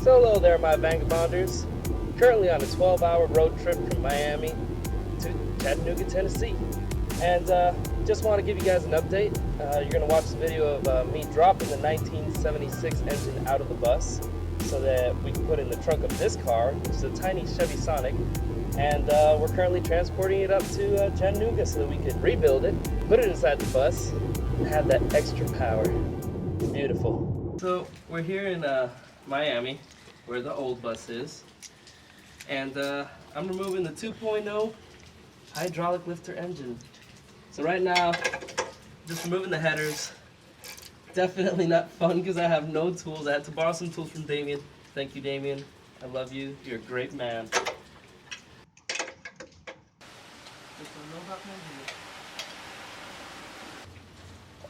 So hello there, my Vangabonders. Currently on a 12-hour road trip from Miami to Chattanooga, Tennessee. And just want to give you guys an update. You're going to watch the video of me dropping the 1976 engine out of the bus so that we can put it in the trunk of this car, which is a tiny Chevy Sonic. And we're currently transporting it up to Chattanooga so that we could rebuild it, put it inside the bus, and have that extra power. Beautiful. So we're here in Miami, where the old bus is. And I'm removing the 2.0 hydraulic lifter engine. So right now, just removing the headers. Definitely not fun because I have no tools. I had to borrow some tools from Damien. Thank you, Damien. I love you. You're a great man.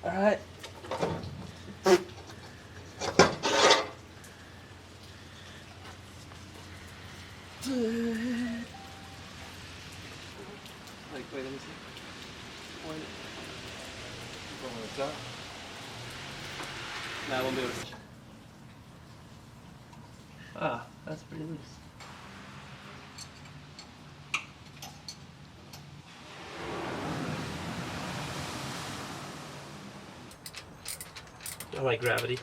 All right. Like, wait, let me see. Point it. Keep on the top. Now I won't be able to. Ah, that's pretty loose. I like gravity.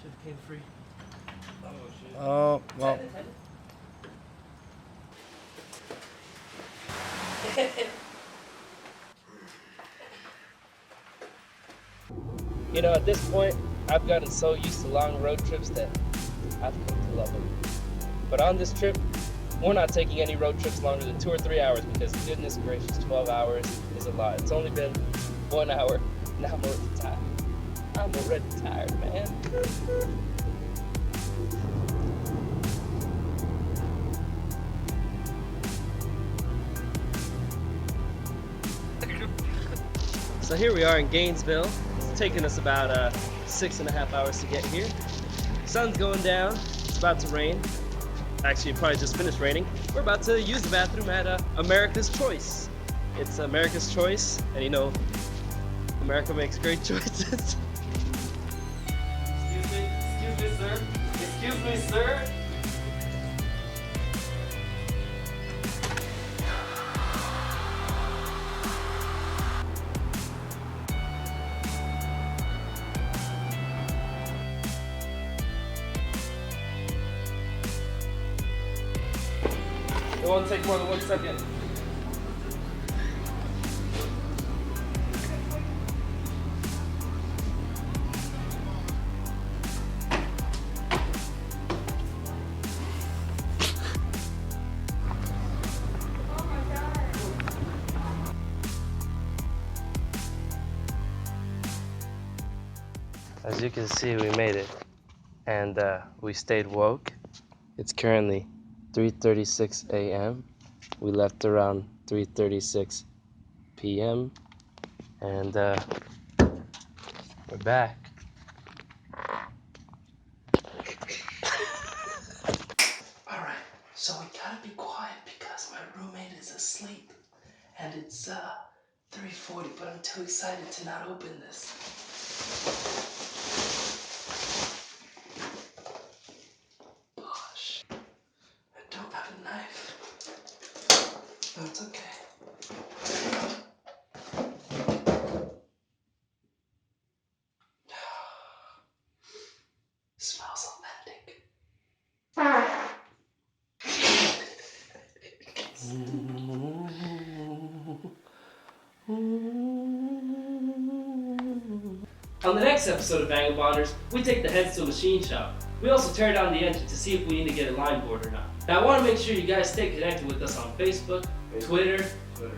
Should have came free. Oh shit. Oh, well. You know, at this point, I've gotten so used to long road trips that I've come to love them. But on this trip, we're not taking any road trips longer than 2 or 3 hours because goodness gracious, 12 hours is a lot. It's only been 1 hour. Now I'm already tired. I'm already tired, man. So here we are in Gainesville. It's taken us about 6.5 hours to get here. Sun's going down. It's about to rain. Actually, it probably just finished raining. We're about to use the bathroom at America's Choice. It's America's Choice, and you know, America makes great choices. Excuse me, sir. Excuse me, sir. It won't take more than 1 second. Oh my God. As you can see, we made it, and we stayed woke. It's currently 3:36 a.m. We left around 3:36 p.m. and we're back. Alright, so we gotta be quiet because my roommate is asleep and it's 3:40, but I'm too excited to not open this. Gosh, I don't have a knife. No, it's okay. Smells authentic. On the next episode of Vangabonders, we take the heads to a machine shop. We also tear down the engine to see if we need to get a line board or not. Now I want to make sure you guys stay connected with us on Facebook, Twitter,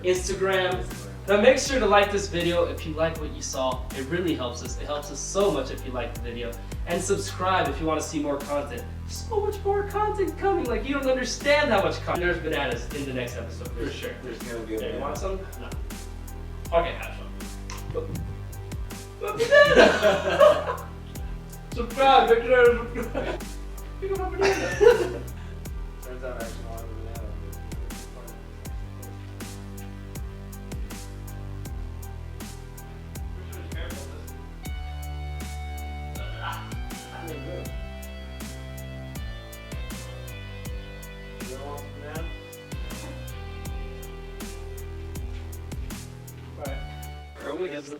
Instagram. Now make sure to like this video if you like what you saw. It really helps us. It helps us so much if you like the video. And subscribe if you want to see more content. So much more content coming, like you don't understand how much content. There's bananas in the next episode, for sure. There's gonna be a You want banana. some? No. Okay, have some. But banana! Subscribe, make sure to subscribe. Pick up a banana. Turns out I actually wanted a banana. Good. You want some now? Alright. Early is it?